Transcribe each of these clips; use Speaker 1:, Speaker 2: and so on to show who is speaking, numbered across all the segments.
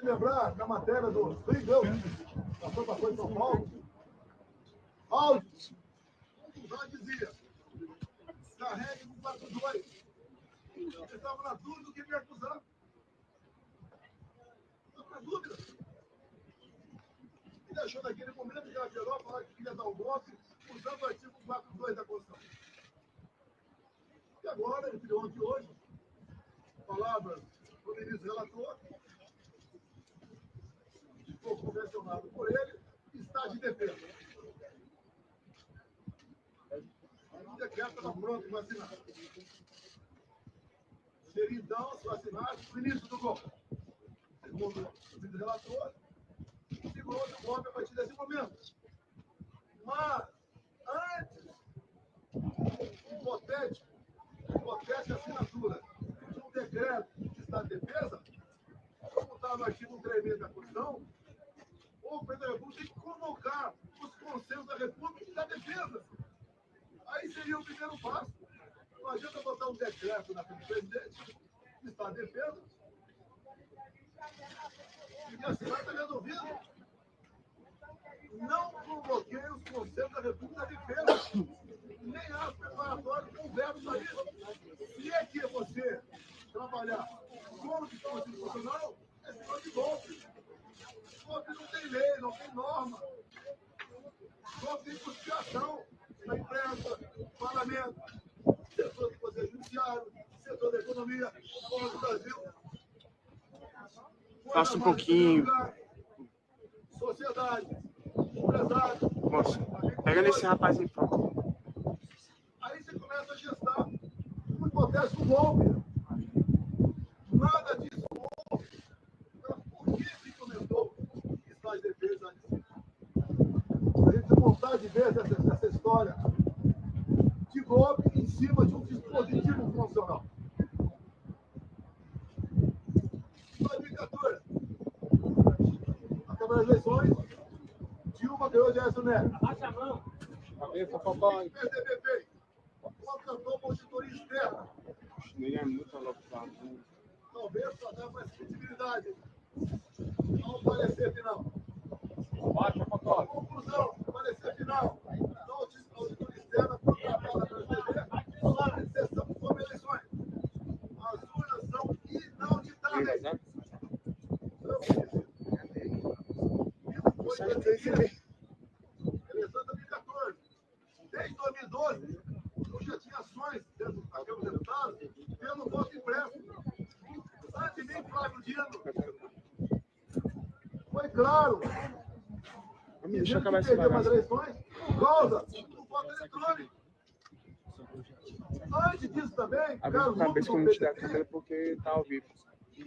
Speaker 1: lembrar da matéria do Frigão, passou para Folha de São Paulo. Áudio. Já dizia. Carregue com 4-2. Eles estavam na dúvida do que me acusar. Na dúvida. Ele achou naquele momento que ela virou falar que queria dar um golpe usando o artigo 4.2 da Constituição. E agora, entre ontem e hoje, palavras do ministro relator, ficou convencionado por ele, está de defesa. O decreto estava pronto para assinar. Seria então, se assinasse, o ministro do golpe. Segundo o ministro relator, segurou o golpe a partir desse momento. Mas, antes, hipotética assinatura de um decreto que está de defesa, como está no artigo 136 da Constituição, o presidente da República tem que convocar os conselhos da República e da defesa. Aí seria o primeiro passo. Não adianta botar um decreto na frente do presidente, que está de defesa, e assinar está resolvido. Não convoquei os conselhos da República da defesa. Nem há preparatório com verbos aí. Se é que você trabalhar contra o constitucional, é sinal de golpe. Golpe não tem lei, não tem norma. Golpe tem conspiração na imprensa, no parlamento, setor do poder judiciário, setor da economia, fora do Brasil.
Speaker 2: Passa um pouquinho.
Speaker 1: Sociedade, empresário.
Speaker 2: Moça, pega nesse rapaz aí, por favor.
Speaker 1: Aí você começa a gestar um hipotético golpe. Nada disso houve. Então, por que se comentou que está de defesa antes? A gente tem vontade de ver essa história de golpe em cima de um dispositivo funcional. 2014, acabou as eleições, Dilma ganhou de Aécio Neves.
Speaker 3: Abaixa a mão.
Speaker 1: Cabeça, papai. O PSDB fez. Contratou uma auditoria externa.
Speaker 2: Ele é muito alocado.
Speaker 1: Talvez para dar mais credibilidade ao parecer final.
Speaker 3: Abaixa, papai.
Speaker 1: Conclusão, parecer final. Da auditoria externa contratada pelo PSDB sobre sessão sobre eleições. As urnas são inauditáveis. Eleição de 2014. Desde 2012, eu já tinha ações dentro da Câmara dos Deputados pelo voto impresso. Antes de mim, Flávio Dino. Foi claro.
Speaker 2: Deixa eu acabar esse
Speaker 1: perdeu as eleições por causa do voto eletrônico. Antes disso também,
Speaker 2: abre a cabeça que eu não te dá a câmera porque tá ao vivo.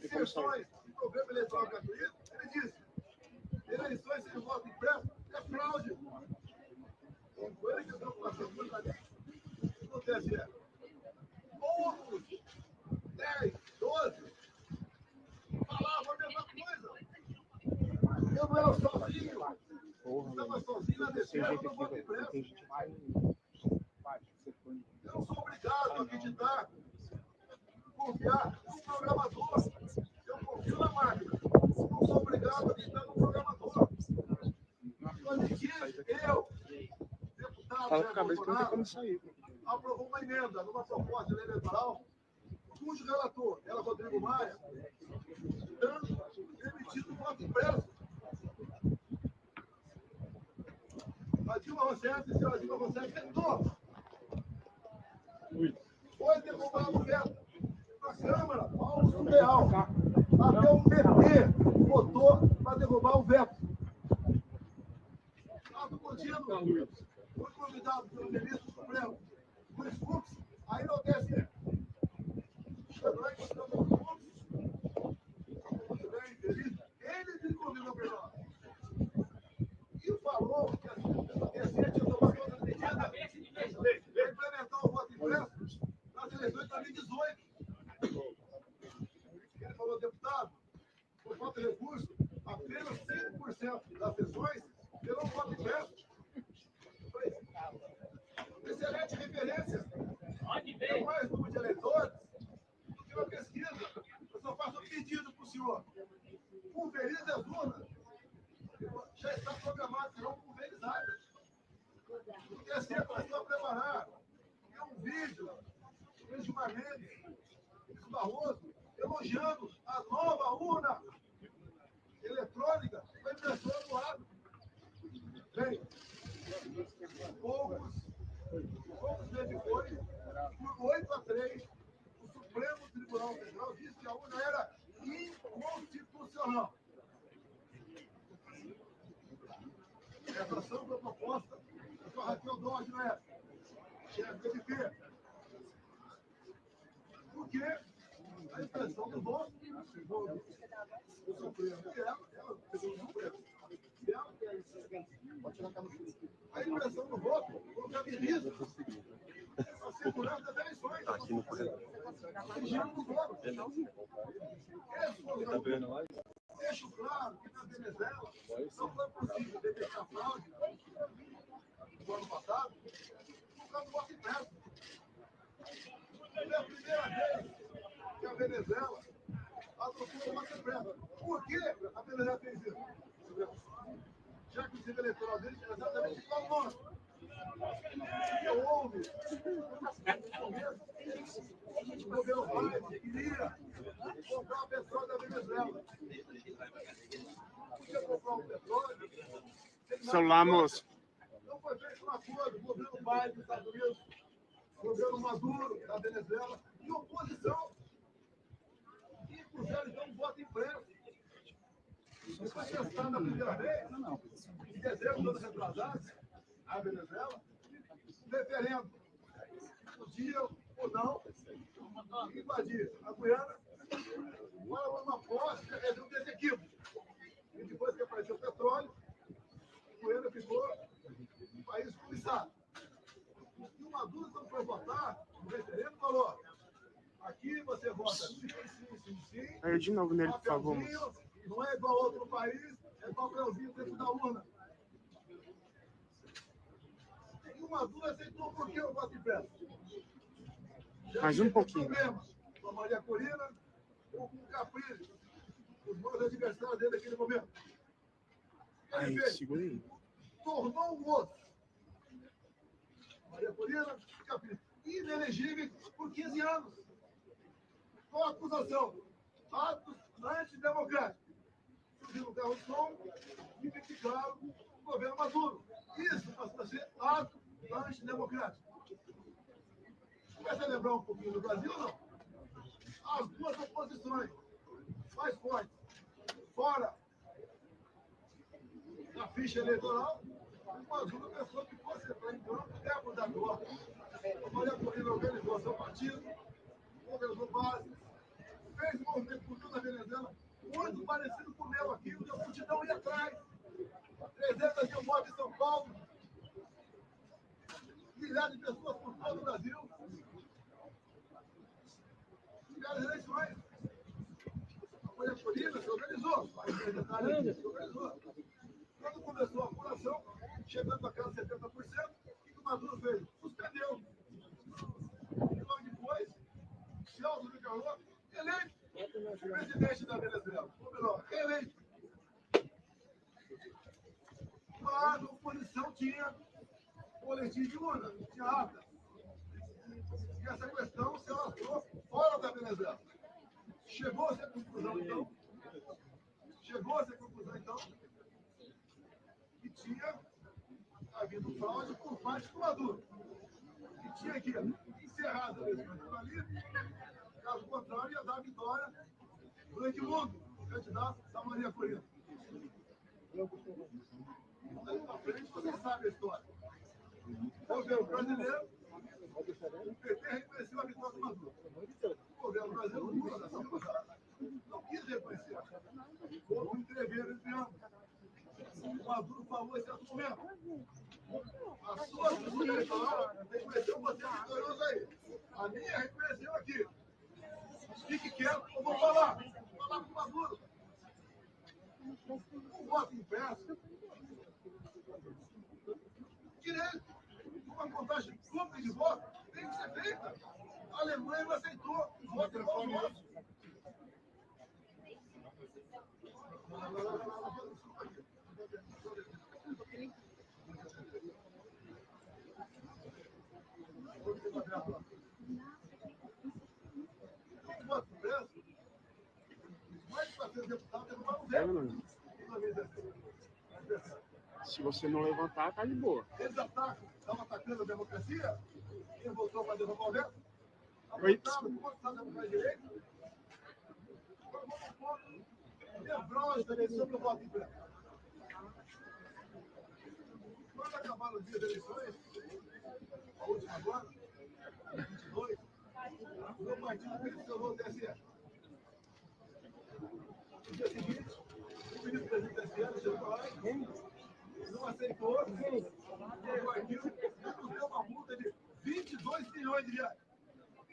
Speaker 1: sessões de programa eleitoral gratuito, ele disse: eleições sem voto impresso é fraude. Foi ele que deu passando por ali no TSE. Outros 10, 12 falavam a mesma coisa. Eu não era sozinho. Eu estava sozinho na defesa do voto impresso. Eu não sou obrigado a acreditar, confiar no programador. Eu confio na máquina. Não sou obrigado a acreditar no programador. Eu, deputado
Speaker 2: Fala com a cabeça que não tem como sair.
Speaker 1: aprovou uma emenda numa proposta de lei eleitoral, cujo relator era Rodrigo Maia, dando emitido voto impresso. A Dilma Rousseff, a senhora Dilma Rousseff tentou. Foi derrubado o veto na Câmara, ao surreal. Até o PT votou para derrubar o veto. Ato contínuo. Foi convidado pelo ministro Supremo, Luiz Fux, aí no TSE. Nós estamos juntos. Muito bem, feliz. Ele me convidou para nós. E falou que a TSE tinha tomado outras medidas para implementar o voto impresso nas eleições de 2018. Ele falou, deputado, por falta de recurso, apenas 5% das sessões terão voto impresso. Excelente referência. É mais número de eleitores do que uma pesquisa. Eu só faço um pedido para o senhor. pulverize as urnas. Já está programado, serão pulverizadas. Porque assim, nós estamos preparando. É um vídeo do Gilmar Mendes, do Barroso, elogiando a nova urna eletrônica com a impressora do lado. Bem, poucos meses depois, por 8-3, o Supremo Tribunal Federal disse que a urna era inconstitucional. Essa ação foi proposta pela Raquel Dodge, né? Chefe do MP. Porque a impressão do voto do Supremo, ela pegou o Supremo. A impressão do voto viabiliza a segurança das eleições. Exigindo do voto. Deixo claro que na Venezuela não foi possível detectar fraude no ano passado por causa do voto impresso. Foi a primeira vez que a Venezuela adotou o voto impresso. Por que a Venezuela fez isso? Já que o sistema eleitoral deles é exatamente igual ao nosso. Porque houve, no começo, o governo Biden queria comprar o petróleo da Venezuela. Podia comprar o petróleo.
Speaker 2: Celular, moço.
Speaker 1: Não foi feito um acordo. O governo Biden dos Estados Unidos, o governo Maduro da Venezuela e oposição. E puseram então um voto impresso. Isso foi testado a primeira vez, em dezembro do ano retrasado, a Venezuela, referendo. Podia ou não invadir a Guiana. Agora foi uma posse de um desequilíbrio. E depois que apareceu o petróleo, a Guiana ficou um país cobiçado. E o Maduro, quando foi votar, o referendo falou: aqui você vota sim, sim, sim.
Speaker 2: Aí de novo nele, por favor, moço.
Speaker 1: Não é igual a outro país, é papelzinho dentro da urna. E o Maduro aceitou por que o voto impresso?
Speaker 2: Mais um pouquinho.
Speaker 1: Problema com a Maria Corina ou com o Capriles, os meus adversários dele naquele momento.
Speaker 2: Aí,
Speaker 1: Ele fez,
Speaker 2: segura aí.
Speaker 1: tornou o outro. Maria Corina e Capriles. Inelegíveis por 15 anos. Com a acusação. Atos antidemocráticos. Subiram o carro de som e criticaram o governo Maduro. Isso passa a ser ato antidemocrático. Começa a lembrar um pouquinho do Brasil, não? As duas oposições mais fortes, fora da ficha eleitoral, o Maduro pensou que fosse entrar em campo, é mudar de ordem. A Maria Corina organizou seu partido, organizou base, fez um movimento cultural na Venezuela, muito parecido com o meu aqui, onde a multidão ia atrás. 300 mil votos em São Paulo, milhares de pessoas por todo o Brasil. E as eleições, a Maria Corina se organizou, se organizou. Quando começou a apuração, chegando a casa 70%, o que o Maduro fez? Suspendeu. E logo depois, Celso de Carlos, eleito presidente da Venezuela. Ou melhor, eleito. Mas a oposição tinha boletim de urna, tinha ata. E essa questão se alastrou fora da Venezuela. Chegou-se à conclusão, então, que tinha havido fraude por parte do Maduro. E tinha que encerrar as eleições por ali, caso contrário, ia dar vitória do Edmundo, candidato da Maria Corina. Daí para frente, você sabe a história. O governo brasileiro, o PT reconheceu a vitória do Maduro. O governo brasileiro, Lula da Silva, não quis reconhecer. Houve um entreveiro entre ambos. O Maduro falou esse argumento. A sua justiça eleitoral reconheceu você vitorioso aí. A minha reconheceu aqui. Fique quieto, eu vou falar. Vou falar com o Maduro. O voto impresso, direito, uma contagem pública de voto, tem que ser feita. A Alemanha não aceitou o voto igual ao nosso.
Speaker 2: Se você não levantar, tá de boa.
Speaker 1: Eles atacam, estão atacando a democracia. Quem votou para derrubar o veto?
Speaker 2: Oi.
Speaker 1: Lembrou também sobre o voto impresso. Quando acabaram os dias das eleições, a última agora, 22, o meu partido pressionou o TSE. No dia seguinte, o ministro-presidente do TSE chegou lá e não aceitou, pegou aquilo e nos deu uma multa de 22 milhões de reais.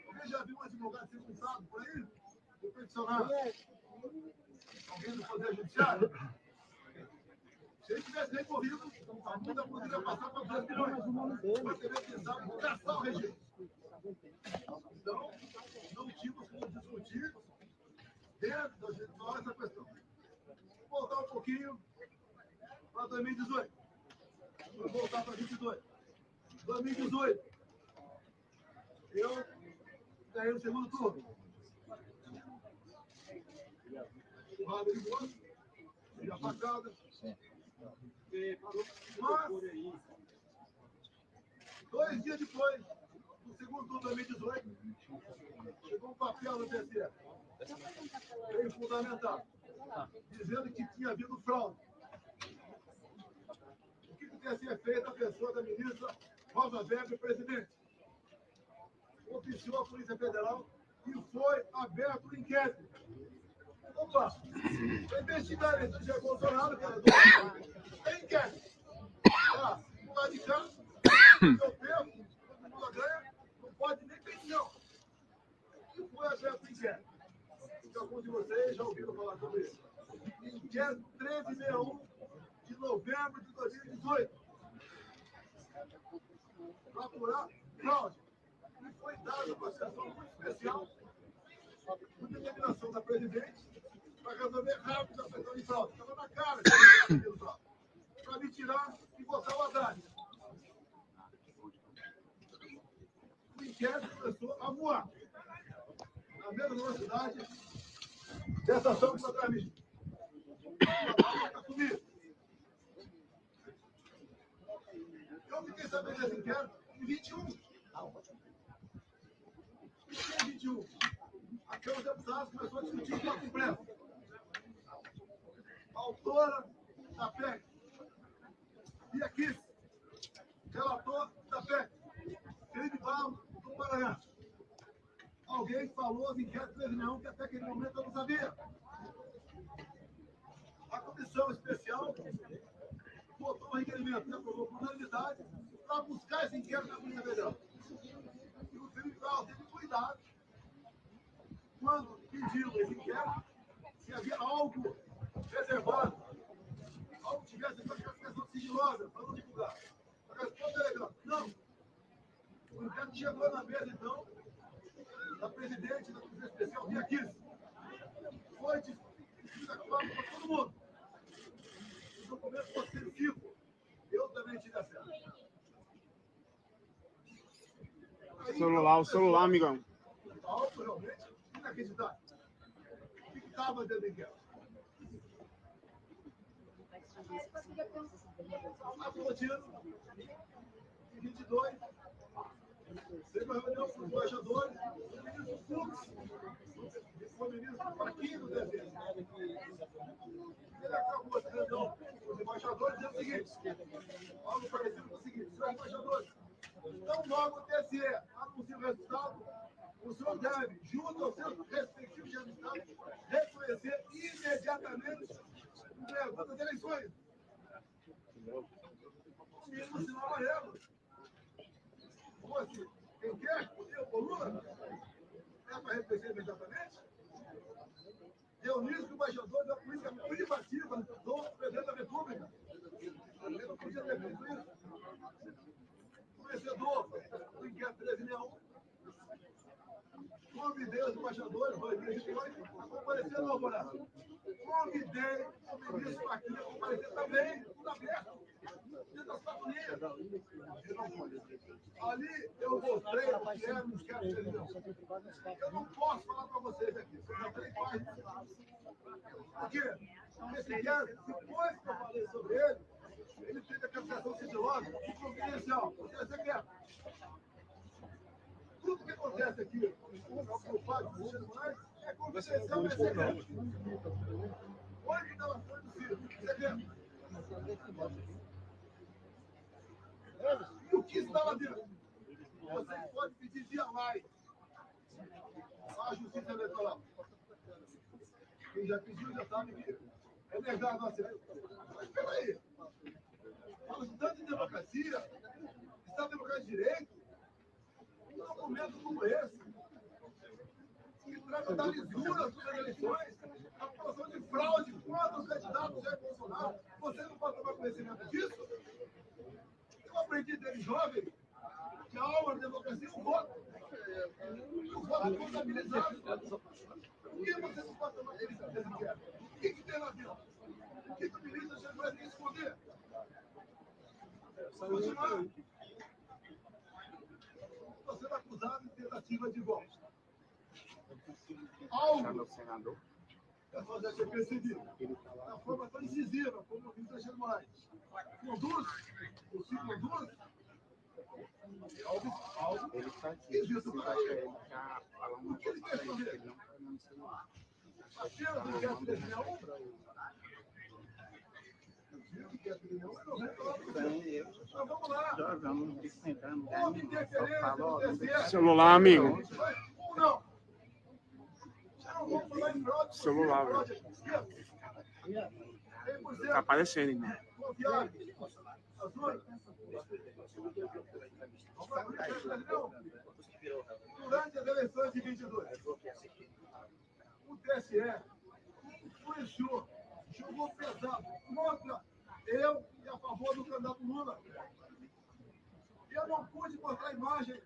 Speaker 1: Você já viu um advogado ser multado por aí? Vou peticionar alguém do Poder Judiciário? Se ele tivesse recorrido, a multa poderia passar para 2 milhões. Mas teria pensado em gastar o regime. Então, não tínhamos como discutir dentro da judicial essa questão. Vou voltar um pouquinho para 2018. Vou voltar para 2022. 2018. Eu ganhei o segundo turno. Porrada de moço, e a facada. Mas, 2 dias depois, no segundo turno de 2018, chegou um papel no TSE, bem fundamental, dizendo que tinha havido fraude. O que o TSE fez na pessoa da ministra Rosa Weber, presidente? Oficiou a Polícia Federal e foi aberto o inquérito. Opa! Para investigar a eleição de Jair Bolsonaro, cara, tem inquérito. Ah, não vai de cá, eu perco, todo mundo ganha, não pode nem pensão. E foi aberto o inquérito. Então, alguns de vocês já ouviram falar sobre isso. Inquérito 1361 de novembro de 2018. Para apurar fraude. E foi dada uma sessão muito especial, por determinação da presidente, para resolver rápido a questão de fraude. Estava na cara de fraude. Para me tirar e botar o Haddad. O inquérito começou a voar. Na mesma velocidade dessa ação que está para mim. Está comigo. Eu fiquei sabendo desse inquérito em 21. Em 21. A Câmara dos Deputados começou a discutir o voto impresso. A autora da PEC, Bia Kicis, relator da PEC, Felipe Barros, do Maranhão. Alguém falou do inquérito 1361 que até aquele momento eu não sabia. A comissão especial votou um requerimento, aprovou por unanimidade, para buscar esse inquérito na Polícia Federal. E o Felipe Barros teve cuidado, quando pediu esse inquérito, se havia algo reservado, algo que tivesse uma classificação sigilosa, para não divulgar. A resposta é legal. Não. O inquérito chegou na mesa, então, da presidente da Comissão Especial, Bia Kicis. Foi discutida claro para todo mundo. O documento foi sensível. Eu também tive acesso.
Speaker 2: O celular, amigão.
Speaker 1: Algo realmente inacreditável. O que estava dentro do inquérito? Aplaudindo, em 22, teve uma reunião com os embaixadores, o ministro Fux, foi o ministro Paquinho do Defesa. Ele acabou essa reunião com os embaixadores dizendo o seguinte, algo parecido com o seguinte, senhores embaixadores, então logo o TSE anuncia o resultado, o senhor deve, junto ao seu respectivo chefe de Estado, reconhecer imediatamente o ganhador das eleições. O mesmo sinal amarelo. Como assim? Quem quer? O Lula? É para reconhecer imediatamente? Reunir os embaixadores da política privativa do presidente da República. Ele não podia ter feito isso. O vencedor do inquérito 1361 convidei os embaixadores, 2022, a comparecer no Alvorada. convidei o ministro aqui a comparecer também, tudo aberto, dentro das 4 linhas. Ele não pode. Ali eu mostrei o que era, o que era seriam. Eu não posso falar para vocês aqui, são já 3 páginas. Por quê? Esse guerra, depois que eu falei sobre ele, ele fez a captação sigilosa e confidencial. Você quer? Tudo que acontece aqui, o pai do Ciro Moraes, é confidencial, mas secreto. Onde está a coisa do Ciro? Secreto. E o que está lá dentro? Vocês podem pedir via live à Justiça Eleitoral. Quem já pediu já sabe que é negado a acesso. Mas espera aí. Falamos tanto de democracia, está a democracia de direito, um documento como esse, que trata da lisura das eleições, a acusação de fraude contra os candidatos Jair Bolsonaro, você não pode tomar conhecimento disso? Eu aprendi desde jovem que a alma da democracia é o voto. E o voto é contabilizado. Por que você não pode tomar conhecimento desse inquérito? O que tem lá dentro? O que o ministro já vai responder? Continuar. Você é acusado de tentativa de golpe. Algo que a sua já tinha percebido. Da forma tão incisiva como o ministro Alexandre Moraes. Conduz, o se conduz, algo existe para ele. O que ele quer esconder? Apenas o inquérito desse nenhum? Então vamos lá. Houve interferência no TSE.
Speaker 2: Celular, amigo.
Speaker 1: Ou não? Já não vamos falar em fraude.
Speaker 2: Celular, velho.
Speaker 1: 100%
Speaker 2: Tá aparecendo, irmão.
Speaker 1: confiável. Azul. Durante as eleições de 22, o TSE influenciou, jogou pesado contra eu e a favor do candidato Lula. Eu não pude mostrar a imagem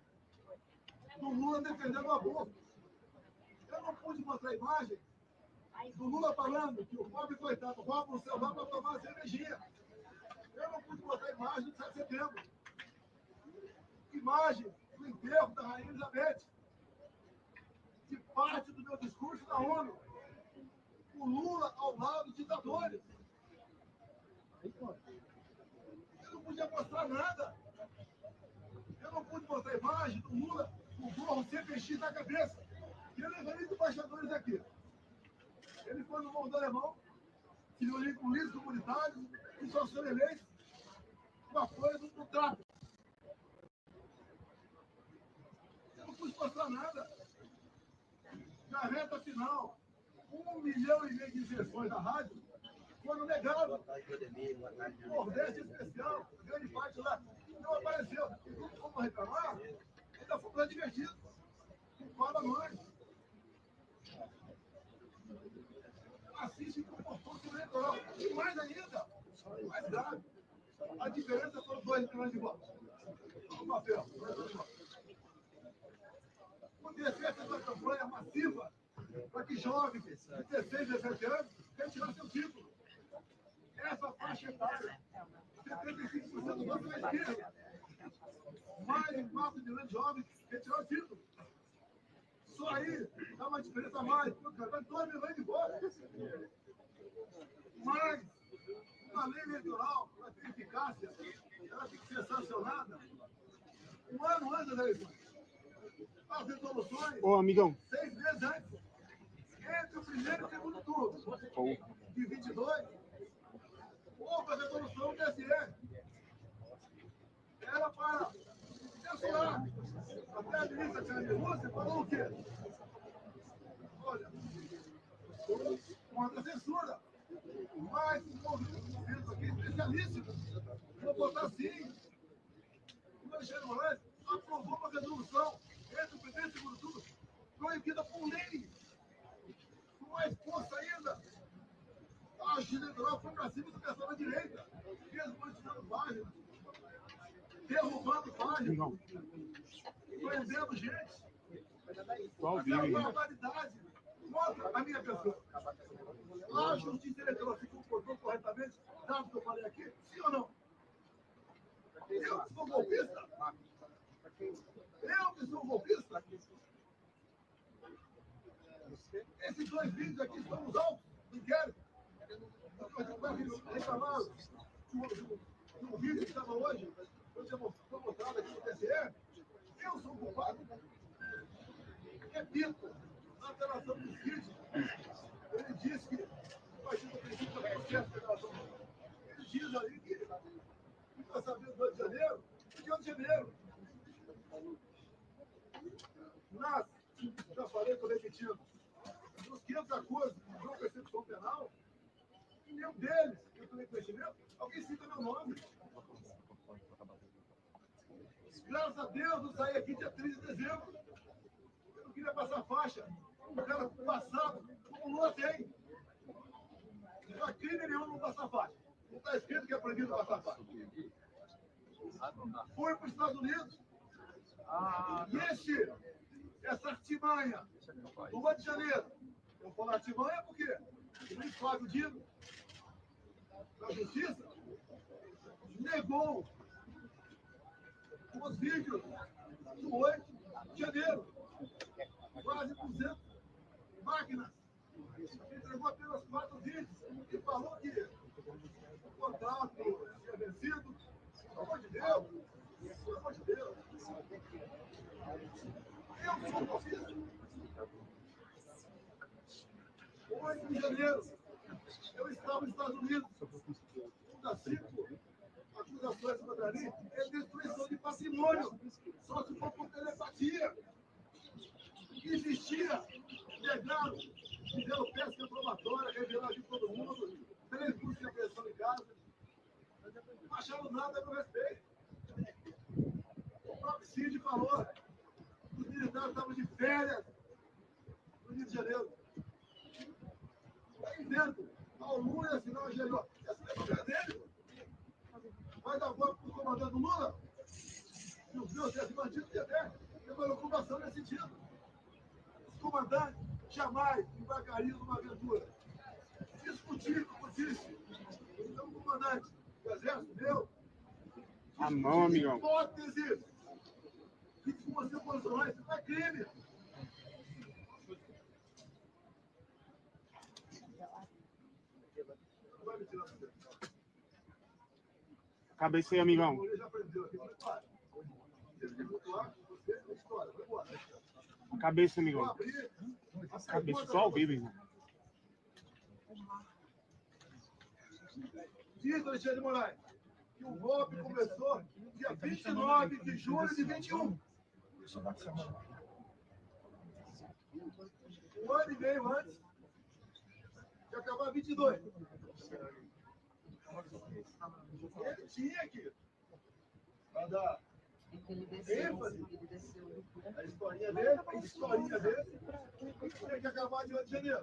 Speaker 1: do Lula defendendo o aborto. Eu não pude mostrar a imagem do Lula falando que o pobre coitado rouba o celular para tomar cervejinha. Eu não pude mostrar a imagem do 7 de setembro. Imagem do enterro da Rainha Elizabeth. De parte do meu discurso na ONU. O Lula ao lado de ditadores. Eu não podia mostrar nada. Eu não pude mostrar a imagem do Lula com o gorro CPX na cabeça. E eu levei os embaixadores aqui. Ele foi no mundo alemão, que reuniu com líderes comunitários e só foram eleitos com apoio do tráfico. Eu não pude mostrar nada. Na reta final, 1,5 milhão de inserções da rádio foram negadas. O Nordeste especial, grande parte lá, não apareceu. E não como reclamar, ainda foi divertido. Fala mais. Assiste com o comportamento eleitoral. E mais ainda, mais grave, a diferença foram 2 milhões de votos. No papel, 2 milhões de votos. O TSE fez uma campanha massiva para que jovens de 16, 17 anos retirassem seu título. Essa faixa etária, 75% do voto na esquerda. Mais de 4 milhões de jovens retiraram o título. Só aí dá uma diferença a mais. Vai 2 milhões de votos. Mas uma lei eleitoral, para ter eficácia, ela tem que ser sancionada um ano antes das eleições. As resoluções,
Speaker 2: Ô, amigão.
Speaker 1: 6 meses antes. Entre o primeiro e o segundo turno de 22, houve a resolução do TSE. Era para censurar. Até a ministra Carmen Lúcia falou o quê? Olha, sou contra a censura. Mas um movimento aqui especialíssimo. Vou botar assim. O Alexandre Moraes aprovou uma resolução entre o primeiro e o segundo turno, proibida por lei. Com mais força ainda. A Justiça Eleitoral foi para cima do pessoal da direita, desmantelando páginas, derrubando páginas, prendendo gente. Até a barbaridade contra a minha pessoa. A justiça eleitoral se comportou corretamente, dado que eu falei aqui? Sim ou não? Eu que sou golpista? Eu que sou golpista? Esses dois vídeos aqui estão nos autos do inquérito. Reclamaram no vídeo que estava hoje, eu tinha mostrado aqui no TSE. Eu sou culpado. Repito, na alteração dos vídeos, ele diz que o partido princípio do processo de federação. Ele diz ali que fica sabendo do 2 de janeiro, e de 8 de janeiro. Nas, já falei, estou repetindo, nos 500 acordos de não persecução penal, nenhum deles, eu tomei conhecimento, alguém cita meu nome. Graças a Deus, eu saí aqui dia 30 de dezembro. Eu não queria passar faixa. O cara passado, como o Lula tem. Não há crime nenhum não passar faixa. Não está escrito que é proibido passar faixa. Fui para os Estados Unidos. E essa artimanha, no 8 de janeiro, eu falo artimanha porque o Luiz Flávio Dino, da Justiça, negou os vídeos do 8 de janeiro. Quase 200 máquinas. Entregou apenas 4 vídeos e falou que o contrato tinha vencido. Pelo amor de Deus! Pelo amor de Deus! Eu sou golpista. 8 de janeiro, eu estava nos Estados Unidos. Uma das 5 acusações contra mim é destruição de patrimônio. Só se for por telepatia. Existia legado, fizeram pesca probatória, revelaram de todo mundo, 3 cursos de apreensão em casa. Não acharam nada a meu respeito. O próprio Cid falou que os militares estavam de férias no Rio de Janeiro. Está dizendo, ao Lula assinou a GLO. Essa é a família dele. Vai dar golpe para o comandante do Lula? E os meus desse bandidos que até tem uma ocupação nesse sentido. Os comandantes jamais embarcariam numa aventura. Discutir, como disse, então o comandante do exército meu,
Speaker 2: A mão, amigão.
Speaker 1: hipótese de que você posicionar isso não é crime. Vai me tirar você.
Speaker 2: Cabeça aí, amigão.
Speaker 1: Ele já aprendeu aqui, mas para. Ele muito lá, você é história, vai embora.
Speaker 2: Cabeça,
Speaker 1: Vou
Speaker 2: amigão.
Speaker 1: abrir a
Speaker 2: Cabeça só ao vivo, irmão.
Speaker 1: Diz, Alexandre de Moraes, que o golpe começou dia 29 de julho de 21. Um ano e meio antes de acabar 22. Ele tinha que dar ênfase à historinha dele, tinha que acabar de 8 de janeiro.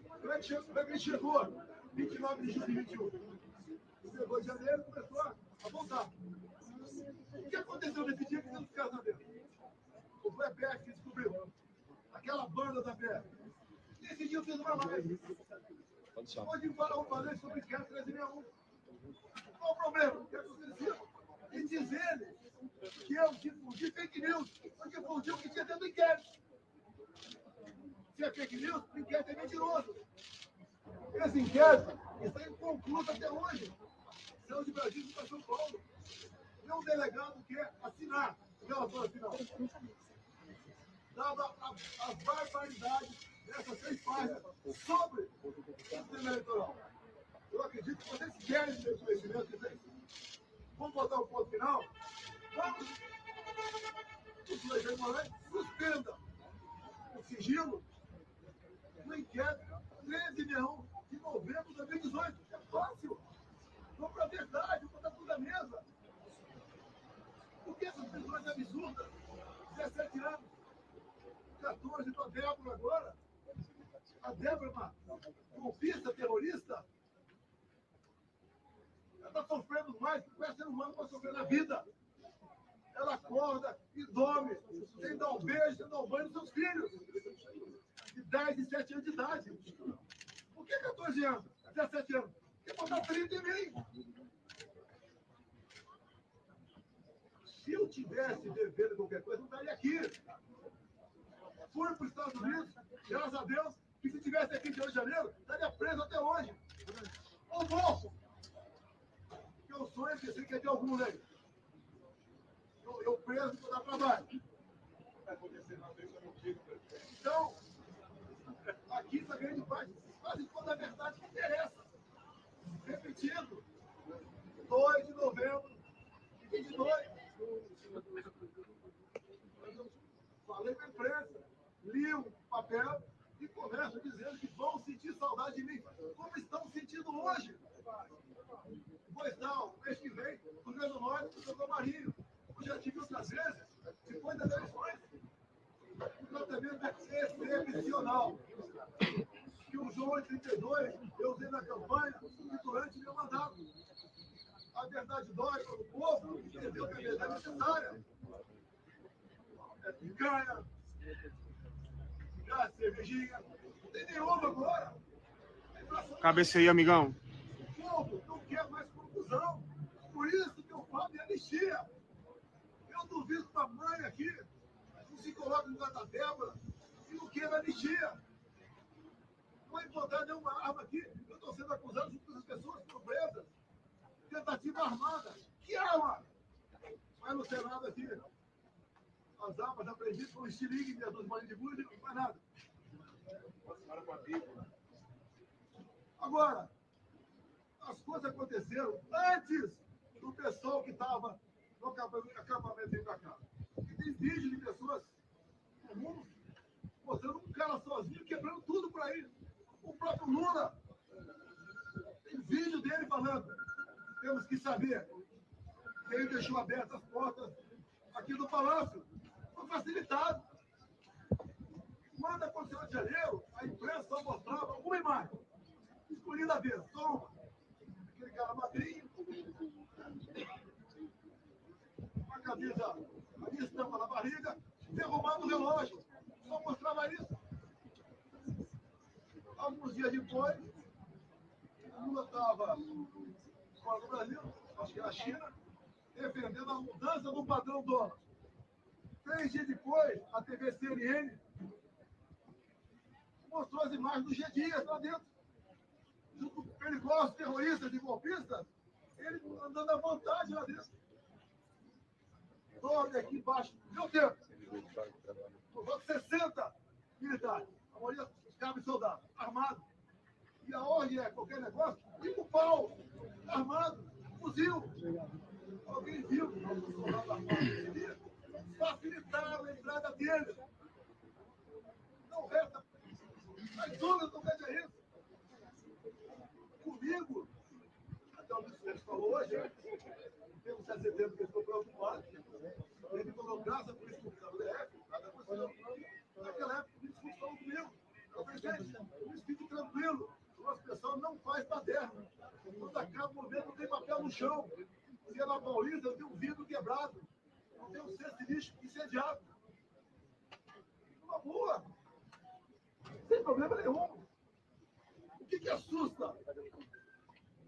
Speaker 1: Como é que ele chegou? 29 de julho de 21. Chegou de janeiro e começou a voltar. O que aconteceu nesse dia que não ficaram sabendo? O BF que descobriu. Aquela banda da BF. Nesse dia eu fiz uma live. Hoje eu falei sobre inquérito 1361. Qual o problema? O que aconteceu? E diz ele que eu difundi fake news. Eu difundi o que tinha dentro do inquérito. Se é fake news, o inquérito é mentiroso. Esse inquérito está inconcluso até hoje. Saiu de Brasília para São Paulo. E um delegado quer assinar o relatório final. Dava as barbaridades dessas 6 páginas sobre o sistema eleitoral. Eu acredito que vocês querem ter conhecimento disso. Vamos botar o ponto final? Vamos! O Alexandre de Moraes suspenda o sigilo no inquérito 13/1 de novembro de 2018. É fácil. Vamos para a verdade, vamos botar tudo na mesa. Por que essas prisões absurdas? 17 anos. 14 para a Débora agora. A Débora, uma golpista, terrorista, ela está sofrendo mais que qualquer ser humano pode sofrer na vida. Ela acorda e dorme, sem dar um beijo, sem dar um banho nos seus filhos, de 10 e 7 anos de idade. que 14 anos? 17 anos? Quer botar 30 em mim? Se eu tivesse devendo qualquer coisa, não estaria aqui. Fui para os Estados Unidos, graças a Deus, que se tivesse aqui em Rio de Janeiro, estaria preso até hoje. Ou vou. Porque o sonho é que sei que é de algum, né? Eu preso para dar trabalho. Então, aqui essa grande parte, quase toda a verdade que interessa. Repetindo, 2 de novembro de 22. Falei com a imprensa, li um papel e começo dizendo que vão sentir saudade de mim, como estão sentindo hoje. Vou estar o mês que vem, no Rio do Norte, no São Marinho. Eu já tive outras vezes, depois das eleições. O tratamento é excepcional. Que o João 82 eu usei na campanha e durante meu mandato. A verdade dói para o povo, entendeu que a verdade é necessária. É picanha, é cervejinha, não tem nenhuma agora.
Speaker 2: Cabeça aí, amigão.
Speaker 1: O povo não quer mais confusão. Por isso que eu falo de anistia. Eu duvido que a mãe aqui não se coloque no lugar da Débora e não queira anistia. Não vai encontrar nenhuma arma aqui. Eu estou sendo acusado de todas as pessoas que estão presas. Tentativa armada. Que arma? Vai no Senado aqui. As armas apreendidas com estilingue e as duas bolinhas de gude, não faz nada. Agora, as coisas aconteceram antes do pessoal que estava no acampamento vir para cá. E tem vídeo de pessoas comuns mostrando um cara sozinho quebrando tudo por aí. O próprio Lula. Tem vídeo dele falando. Temos que saber quem deixou abertas as portas aqui do Palácio. Foi facilitado. Quando aconteceu de janeiro, a imprensa só mostrava uma imagem. Escolhida a vez, só uma. Aquele cara magrinho, a camisa, a minha estampa na barriga, derrubando o relógio. Só mostrava isso. Alguns dias depois, o Lula estava fora do Brasil, acho que era a China, defendendo a mudança do padrão dólar. 3 dias depois, a TV CNN mostrou as imagens do G. Dias lá dentro. Junto com perigosos terroristas e golpistas, ele andando à vontade lá dentro. Dorme aqui embaixo. Meu tempo. Por volta de 60 militares. A maioria cabe soldado, armado. E a ordem é qualquer negócio, tipo pau, armado, fuzil. Alguém viu que os soldados armados facilitaram a entrada dele. Não resta. Mas todas não veja isso. Comigo, até o Luiz falou hoje, temos 7 de setembro que eu estou preocupado. Ele falou, graças por isso que eu DF, nada aconteceu. Naquela época, o Luiz falou comigo. Eu falei, gente, Luiz, fique tranquilo. O nosso pessoal não faz baderna. Quando acaba o movimento, não tem papel no chão. Se é na Paulista, eu tenho um vidro quebrado. Não tem um cesto de lixo incendiado. Uma boa. Sem problema nenhum. O que assusta?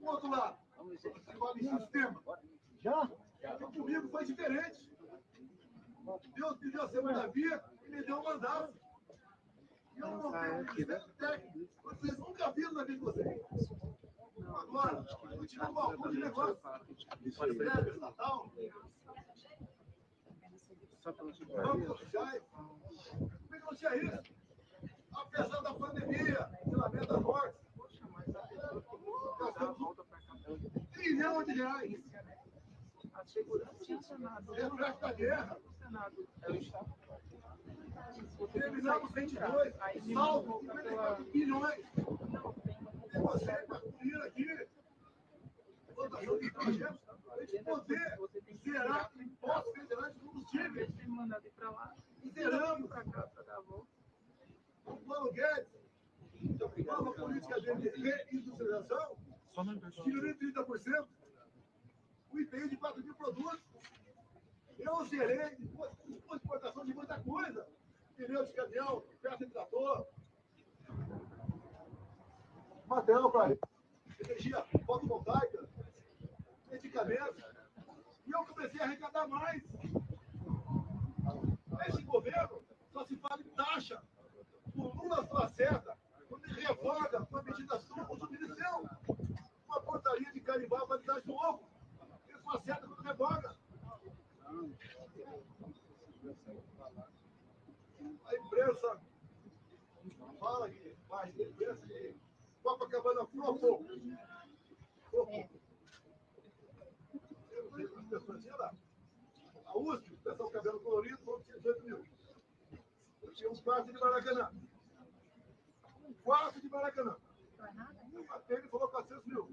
Speaker 1: O outro lado. Fala em sistema. Já? Porque comigo foi diferente. Deus me deu a segunda via e me deu um mandato. E eu não tenho um ministério técnico. Vocês nunca viram na vida de vocês. Agora, eu tive um balcão de negócio. Ministério estatal. Bancos oficiais. Como é que não tinha isso? Apesar da pandemia, isolamento das mortes, gastamos R$1 trilhão.
Speaker 4: A segurança tinha Senado.
Speaker 1: Reflexo da guerra.
Speaker 4: É o Estado.
Speaker 1: Terminamos 22, salvo 54 bilhões. E você vai cumprir aqui votação de projetos para a gente poder zerar impostos federais de combustível.
Speaker 4: Tem mandado ir para lá.
Speaker 1: Zeramos
Speaker 4: Para cá, para dar a volta.
Speaker 1: o Plano Guedes, nova política de reindustrialização, diminuiu 30%, o IPI de 4 mil produtos. Eu zerei exportação de muita coisa. Pneu de caminhão, peça de trator. material para energia fotovoltaica, medicamentos. E eu comecei a arrecadar mais. Esse governo só se fala em taxa. O Lula só acerta quando ele revoga uma medida sua com o submissão. Uma portaria de carimbar a validade do ovo. Ele só acerta quando revoga. A imprensa fala que faz, a imprensa que Copacabana flopou. Eu não sei quantas pessoas tinha lá. A USP, o pessoal cabelo colorido, falou que tinha 18 mil. Eu tinha um quarto de Maracanã. Um quarto de Maracanã. Ele falou 400 mil.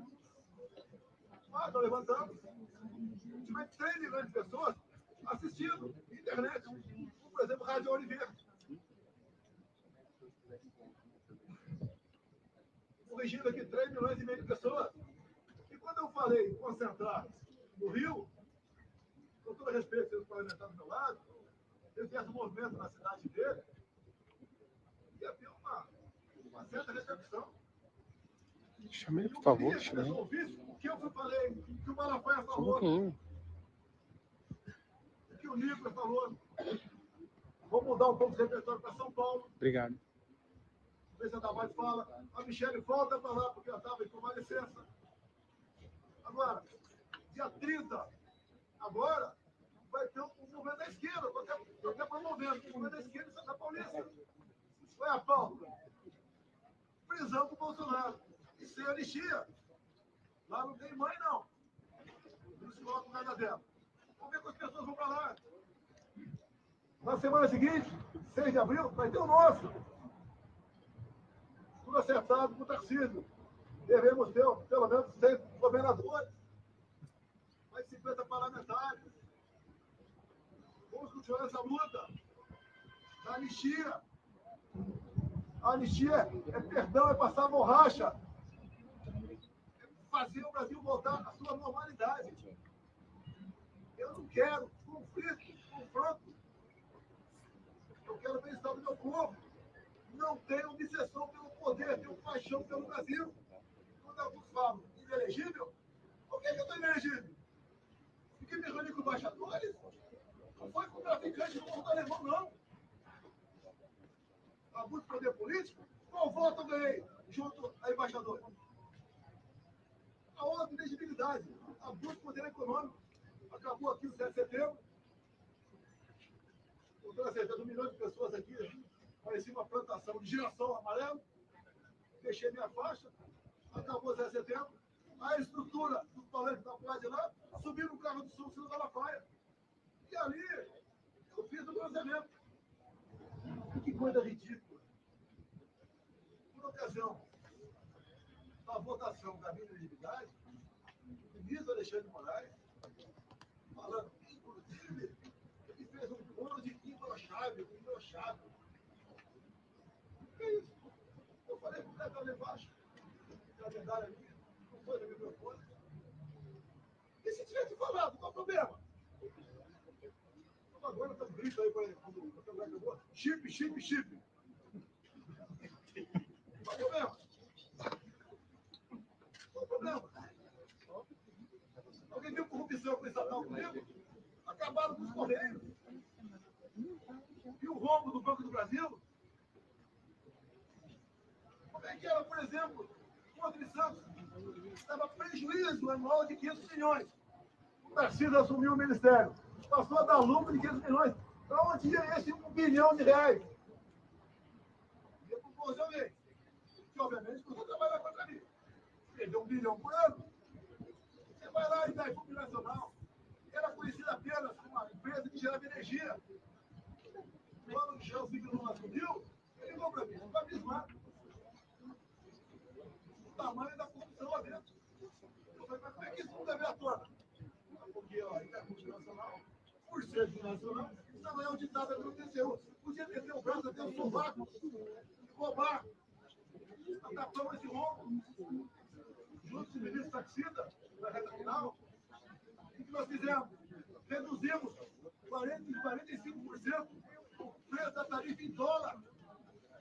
Speaker 1: Ah, nós levantamos. Tivemos 3 milhões de pessoas assistindo internet. Por exemplo, Rádio Oliveira. Corrigindo aqui 3 milhões e meio de pessoas. E quando eu falei concentrar no Rio, com todo respeito aos parlamentares do meu lado, ele fez um movimento na cidade dele, ia ter uma certa repercussão.
Speaker 2: Chama ele, por favor. Chama ele.
Speaker 1: O que eu falei, que o Malafaia
Speaker 2: Só um
Speaker 1: falou,
Speaker 2: pouquinho.
Speaker 1: que o Nicolas falou. Vou mudar um pouco de repertório para São Paulo.
Speaker 2: Obrigado.
Speaker 1: O presidente da Vale fala, a Michele volta para lá porque ela estava em convalescença. Agora, dia 30, agora, vai ter um movimento da esquerda, estou até promovendo, o movimento da esquerda em Santa Paulista. Foi a pauta. Prisão com o Bolsonaro. E sem anistia. Lá não tem mãe, não. Não se coloca nada dela. Vamos ver quantas pessoas vão para lá. Na semana seguinte, 6 de abril, vai ter o nosso. Tudo acertado com o Tarcísio. Devemos ter, pelo menos, 6 governadores. Mais 50 parlamentares. Vamos continuar essa luta. A anistia. A anistia é perdão, é passar borracha. É fazer o Brasil voltar à sua normalidade. Eu não quero conflito, confronto. Eu quero bem-estar do meu povo. Não tenho obsessão pelo poder, tenho paixão pelo Brasil. Quando alguns falam inelegível, por que eu estou inelegível? Fiquei me reunindo com embaixadores? Não foi com traficante do mundo alemão, não. Abuso de poder político? Qual voto eu ganhei junto a embaixador? A outra elegibilidade, abuso de poder econômico. Acabou aqui o 7 de setembro. Com toda certeza, 1 milhão de pessoas aqui, parecia uma plantação de girassol amarelo. Deixei minha faixa, acabou o 7 de setembro. A estrutura do palanque da praia de lá, subi no carro do sul, Ciro Malafaia. E ali, eu fiz o bronzeamento. Que coisa ridícula. Por ocasião da votação da minha elegibilidade, o ministro Alexandre de Moraes, falando, inclusive, ele fez um bolo de imbrochável. O que é isso? Eu falei para o cara lá embaixo, na verdade ali, não foi no microfone. E se tivesse falado, qual o problema? Agora está grito aí para ele, quando acabou. Chip. Qual o problema? Qual o problema? Alguém viu corrupção com estatal comigo? Acabaram com os Correios. E o rombo do Banco do Brasil? Como é que era, por exemplo, o André Santos? Estava prejuízo anual de 500 milhões. O Tarcísio assumiu o ministério. Passou a dar lucro de 500 milhões. Para onde ia esse 1 bilhão de reais? Ia para o bolso de alguém. Que, obviamente, não vou trabalhar contra mim. Perdeu 1 bilhão por ano. Você vai lá e dá Itaipu Nacional. Era conhecida apenas como uma empresa que gerava energia. Quando o Michel Signo assumiu, ele ligou para mim. Para abismar. O tamanho da corrupção lá dentro. Eu falei, mas como é que isso não deve à tona? Porque a Itaipu Nacional, por ser nacional, não é auditada pelo TCU. Podia meter o braço até o sovaco e roubar. Tapamos esse rombo. Junto com o ministro Taxida, na reta final. O que nós fizemos? Reduzimos 45% o preço da tarifa em dólar.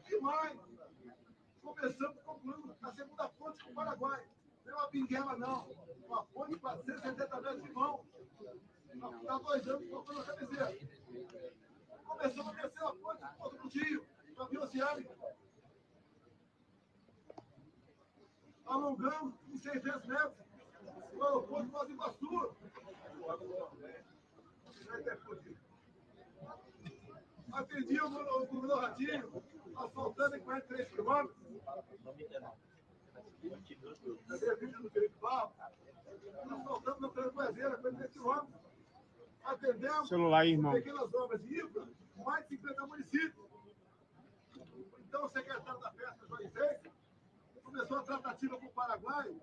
Speaker 1: E mais, começamos concluindo a segunda ponte com o Paraguai. Não é uma pinguela, não. Uma ponte de 470 metros de mão. Há 2 anos, colocando a cabeceira. Começamos a terceira ponte com o Porto do Rio, com a Via Oceânica. Alongamos em 600 metros o aeroporto de Foz do Iguaçu. Atendi o governador Ratinho, asfaltando em 43 quilômetros. No Felipe Barro. Asfaltando na Tranquazeira, 43 quilômetros. Atendemos
Speaker 2: Celular aí, irmão.
Speaker 1: pequenas obras de infra, mais de 50 municípios. Então, o secretário da Pesca, Jorge Reis, começou a tratativa com o Paraguai.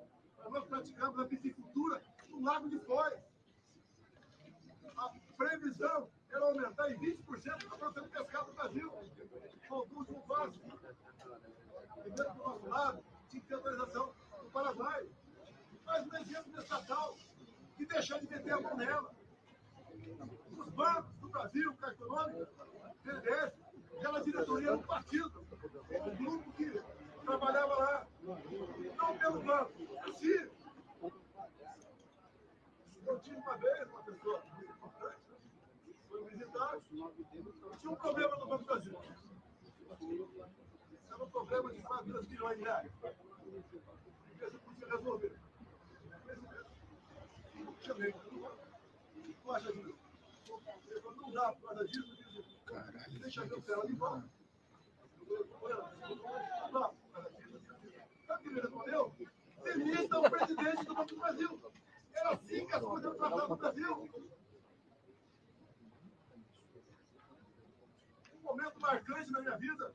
Speaker 1: Nós praticamos a piscicultura no Lago de Foz. A previsão era aumentar em 20% a produção de pescado no Brasil. Com o último passo. Primeiro, do nosso lado, tinha que ter autorização do Paraguai. Mas um exemplo estatal que deixou de meter a mão nela. Os bancos do Brasil, Caixa Econômica, BNDES, aquela diretoria do partido, um grupo que trabalhava lá, não pelo banco, se eu tive uma vez uma pessoa muito importante, foi visitar, tinha um problema no Banco do Brasil. Era um problema de 4 bilhões de reais. E isso podia resolver. Chamei. O que tu acha disso? Ele falou, não dá por causa disso. Deixa eu ver ela de volta. Não dá por causa disso. Sabe o que ele respondeu? Demita o presidente do Banco do Brasil. Era assim que as coisas tratavam no Brasil. Um momento marcante na minha vida.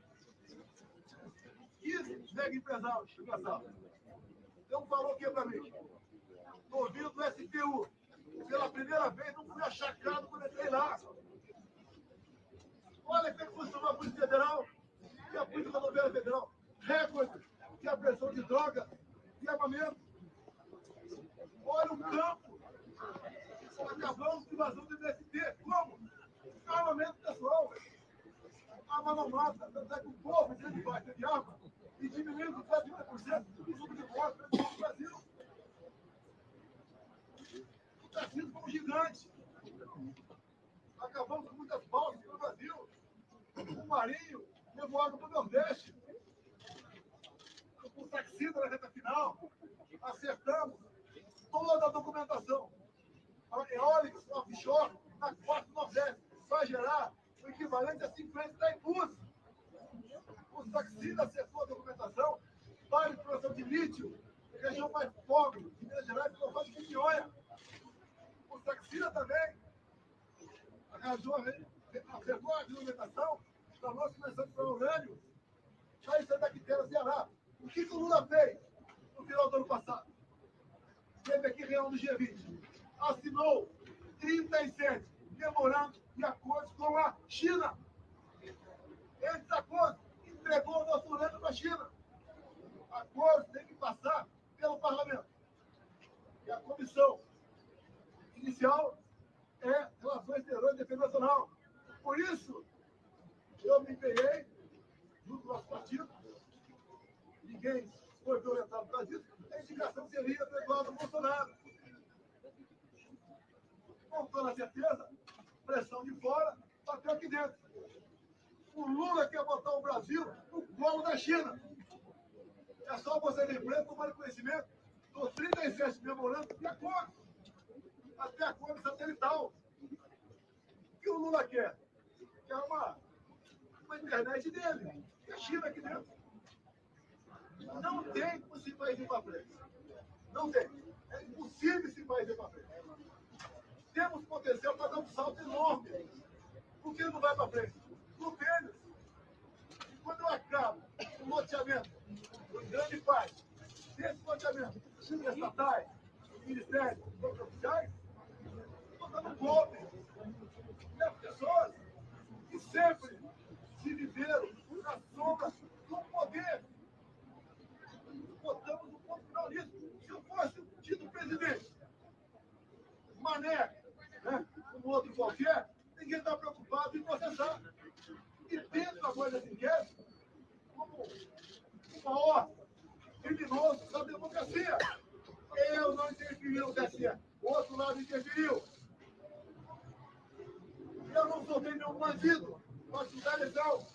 Speaker 1: Que mega empresário, engraçado. Então falou aqui para mim. Estou ouvindo do SPU. Pela primeira vez, não fui achacado quando entrei lá. Olha como funciona a Polícia Federal e a Polícia Rodoviária Federal. Recorde de apreensão de droga e armamento. Olha o campo. Acabamos com a invasão do MST. Como? Armamento pessoal. Arma não mata. Tanto é que o povo sempre vai ter de arma e diminuindo 30% do número de mortes no Brasil. O Tarcísio foi um gigante. Acabamos com muitas balsas no Brasil. O Marinho levou água para o Nordeste. Com o taxista na reta final. Acertamos toda a documentação. A eólica, a offshore, na costa do Nordeste, vai gerar o equivalente a 50 Itaipus. O taxista acertou a documentação para a exploração de lítio, região mais pobre de Minas Gerais, pelo Vale de Pinhonha. O taxista também acertou a documentação para nós começamos para urânio, para isso é bactéria Ceará. O que o Lula fez no final do ano passado? Teve aqui reunião do G20. Assinou 37 memorandos de acordos com a China. Esses acordos entregou o nosso urânio para a China. Acordos têm que passar pelo parlamento. E a comissão inicial é Relações Exteriores e Defesa Nacional. Por isso, eu me empenhei, junto com o nosso partido, ninguém foi violentado por causa disso, a indicação seria do Eduardo Bolsonaro. Com toda certeza, pressão de fora, bateu aqui dentro. O Lula quer botar o Brasil no colo da China. É só você lembrar, tomar conhecimento dos 37 memorandos de acordo, até acordo satelital. O que o Lula quer? Quer uma internet dele, e a China aqui dentro. Não tem como esse país ir para frente. Não tem. É impossível esse país ir para frente. Temos potencial para dar um salto enorme. Por que não vai para frente? No tênis. Quando eu acabo o loteamento, em grande parte, desse loteamento, estatais, ministérios, oficiais, estou dando golpe. E as pessoas que sempre se viveram na sombra do poder. Botamos um ponto final nisso. Se eu fosse tido presidente, Mané, né, um outro qualquer, ninguém está preocupado em processar. E dentro agora desse inquérito, como uma ordem criminosa da democracia. Eu não interferi no TSE. O outro lado interferiu. Eu não soltei nenhum bandido para disputar a eleição.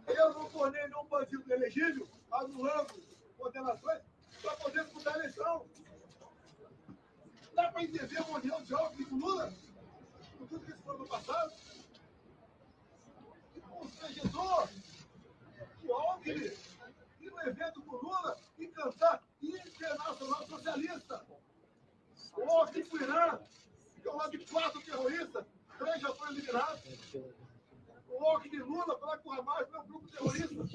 Speaker 1: Eu não tornei nenhum bandido elegível, anulando condenações, para poder disputar a eleição. Dá para entender uma união de Alckmin com Lula? Com tudo que isso foi no passado? O regedor de Alckmin ir no evento com Lula e cantar Internacional Socialista. O Alckmin foi Irã, que é o lado de 4 terroristas, 3 já foram eliminados. O Alckmin de Lula falar que o Hamas não é um grupo terrorista. O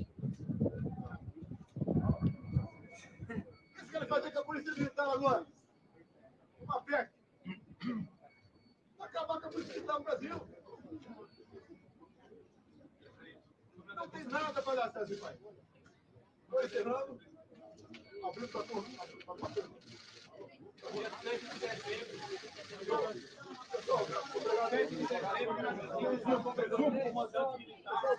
Speaker 1: que ele vai fazer com a polícia militar agora? Uma PEC. Vai acabar com a polícia militar no Brasil. Não tem nada para dar acesso, pai. Estou encerrando. Abrindo para turma. Pessoal, obrigado.